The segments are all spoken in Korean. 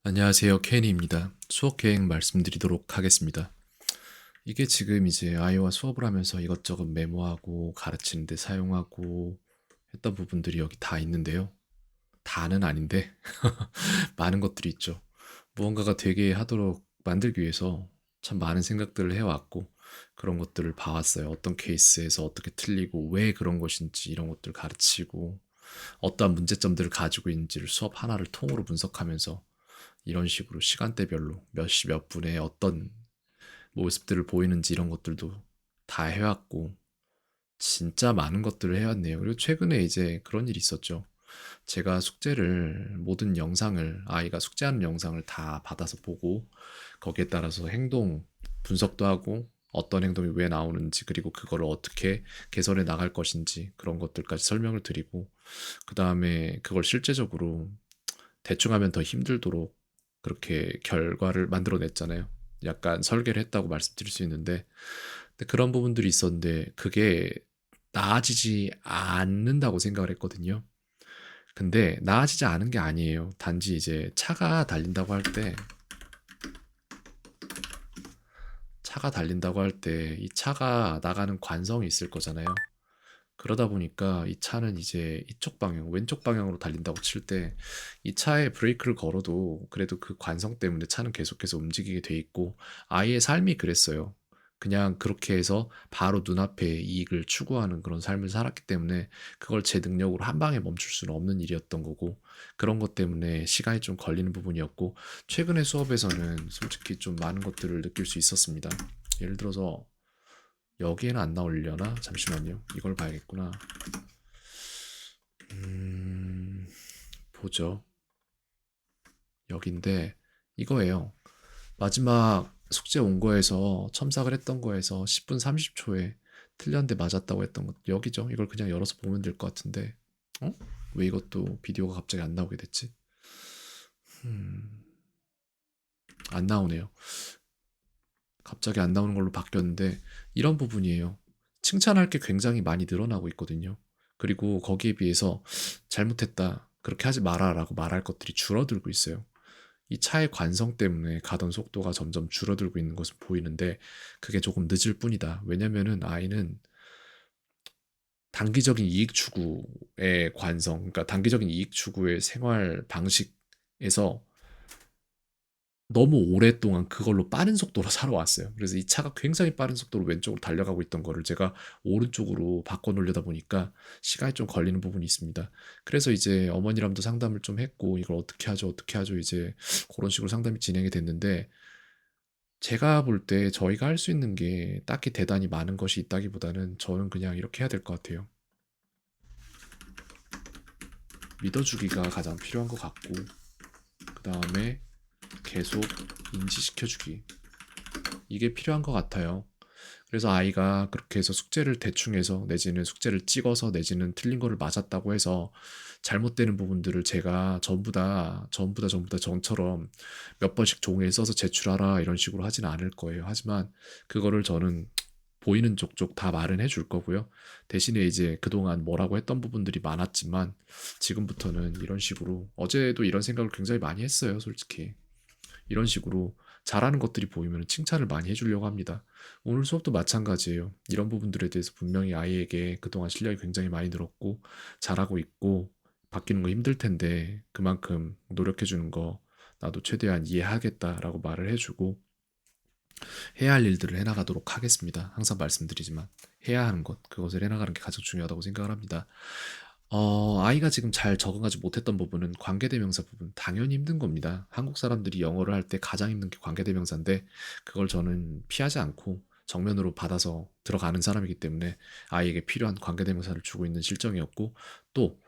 안녕하세요. 케니입니다. 수업 계획 말씀드리도록 하겠습니다. 이게 지금 이제 아이와 수업을 하면서 이것저것 메모하고 가르치는 데 사용하고 했던 부분들이 여기 다 있는데요. 다는 아닌데 많은 것들이 있죠. 무언가가 되게 하도록 만들기 위해서 참 많은 생각들을 해왔고 그런 것들을 봐왔어요. 어떤 케이스에서 어떻게 틀리고 왜 그런 것인지 이런 것들을 가르치고 어떠한 문제점들을 가지고 있는지를 수업 하나를 통으로 분석하면서 이런 식으로 시간대별로 몇 시 몇 분에 어떤 모습들을 보이는지 이런 것들도 다 해왔고 진짜 많은 것들을 해왔네요. 그리고 최근에 이제 그런 일이 있었죠. 제가 숙제를 모든 영상을 아이가 숙제하는 영상을 다 받아서 보고 거기에 따라서 행동 분석도 하고 어떤 행동이 왜 나오는지 그리고 그거를 어떻게 개선해 나갈 것인지 그런 것들까지 설명을 드리고 그 다음에 그걸 실제적으로 대충 하면 더 힘들도록 그렇게 결과를 만들어냈잖아요. 약간 설계를 했다고 말씀드릴 수 있는데, 근데 그런 부분들이 있었는데, 그게 나아지지 않는다고 생각을 했거든요. 근데 나아지지 않은 게 아니에요. 단지 이제 차가 달린다고 할 때, 이 차가 나가는 관성이 있을 거잖아요. 그러다 보니까 이 차는 이제 이쪽 방향, 왼쪽 방향으로 달린다고 칠 때 이 차에 브레이크를 걸어도 그래도 그 관성 때문에 차는 계속해서 움직이게 돼 있고 아이의 삶이 그랬어요. 그냥 그렇게 해서 바로 눈앞에 이익을 추구하는 그런 삶을 살았기 때문에 그걸 제 능력으로 한 방에 멈출 수는 없는 일이었던 거고 그런 것 때문에 시간이 좀 걸리는 부분이었고 최근의 수업에서는 솔직히 좀 많은 것들을 느낄 수 있었습니다. 예를 들어서 여기에는 안 나오려나? 잠시만요. 이걸 봐야겠구나. 음, 보죠. 여긴데 이거예요. 마지막 숙제 온 거에서 첨삭을 했던 거에서 10분 30초에 틀렸는데 맞았다고 했던 것 여기죠. 이걸 그냥 열어서 보면 될 것 같은데 어? 왜 이것도 비디오가 갑자기 안 나오게 됐지? 음, 안 나오네요. 갑자기 안 나오는 걸로 바뀌었는데 이런 부분이에요. 칭찬할 게 굉장히 많이 늘어나고 있거든요. 그리고 거기에 비해서 잘못했다. 그렇게 하지 마라라고 말할 것들이 줄어들고 있어요. 이 차의 관성 때문에 가던 속도가 점점 줄어들고 있는 것은 보이는데 그게 조금 늦을 뿐이다. 왜냐면은 아이는 단기적인 이익 추구의 관성, 그러니까 단기적인 이익 추구의 생활 방식에서 너무 오랫동안 그걸로 빠른 속도로 살아왔어요. 그래서 이 차가 굉장히 빠른 속도로 왼쪽으로 달려가고 있던 거를 제가 오른쪽으로 바꿔 놓으려다 보니까 시간이 좀 걸리는 부분이 있습니다. 그래서 이제 어머니랑도 상담을 좀 했고 이걸 어떻게 하죠, 어떻게 하죠 이제 그런 식으로 상담이 진행이 됐는데 제가 볼 때 저희가 할 수 있는 게 딱히 대단히 많은 것이 있다기보다는 저는 그냥 이렇게 해야 될 것 같아요. 믿어주기가 가장 필요한 것 같고 그 다음에 계속 인지시켜주기 이게 필요한 것 같아요. 그래서 아이가 그렇게 해서 숙제를 대충 해서 내지는 숙제를 찍어서 내지는 틀린 거를 맞았다고 해서 잘못되는 부분들을 제가 전부 다 전처럼 몇 번씩 종이에 써서 제출하라 이런 식으로 하지는 않을 거예요. 하지만 그거를 저는 보이는 족족 다 말은 해줄 거고요. 대신에 이제 그동안 뭐라고 했던 부분들이 많았지만 지금부터는 이런 식으로 어제도 이런 생각을 굉장히 많이 했어요, 솔직히. 이런 식으로 잘하는 것들이 보이면 칭찬을 많이 해주려고 합니다. 오늘 수업도 마찬가지예요. 이런 부분들에 대해서 분명히 아이에게 그동안 실력이 굉장히 많이 늘었고 잘하고 있고 바뀌는 거 힘들 텐데 그만큼 노력해주는 거 나도 최대한 이해하겠다라고 말을 해주고 해야 할 일들을 해나가도록 하겠습니다. 항상 말씀드리지만 해야 하는 것 그것을 해나가는 게 가장 중요하다고 생각을 합니다. 아이가 지금 잘 적응하지 못했던 부분은 관계대명사 부분. 당연히 힘든 겁니다. 한국 사람들이 영어를 할 때 가장 힘든 게 관계대명사인데, 그걸 저는 피하지 않고 정면으로 받아서 들어가는 사람이기 때문에 아이에게 필요한 관계대명사를 주고 있는 실정이었고, 또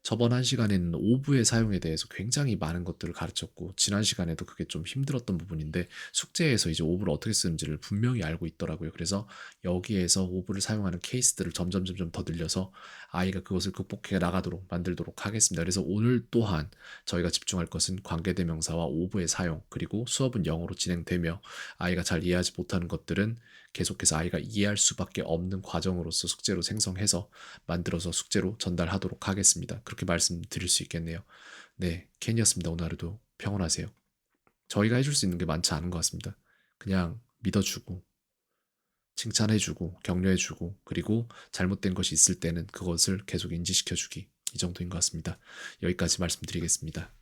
저번 한 시간에는 오브의 사용에 대해서 굉장히 많은 것들을 가르쳤고 지난 시간에도 그게 좀 힘들었던 부분인데 숙제에서 이제 오브를 어떻게 쓰는지를 분명히 알고 있더라고요. 그래서 여기에서 오브를 사용하는 케이스들을 점점 더 늘려서 아이가 그것을 극복해 나가도록 만들도록 하겠습니다. 그래서 오늘 또한 저희가 집중할 것은 관계대명사와 오브의 사용 그리고 수업은 영어로 진행되며 아이가 잘 이해하지 못하는 것들은 계속해서 아이가 이해할 수밖에 없는 과정으로서 숙제로 생성해서 만들어서 숙제로 전달하도록 하겠습니다. 그렇게 말씀드릴 수 있겠네요. 네, 켄이었습니다. 오늘 하루도 평온하세요. 저희가 해줄 수 있는 게 많지 않은 것 같습니다. 그냥 믿어주고, 칭찬해주고, 격려해주고, 그리고 잘못된 것이 있을 때는 그것을 계속 인지시켜주기. 이 정도인 것 같습니다. 여기까지 말씀드리겠습니다.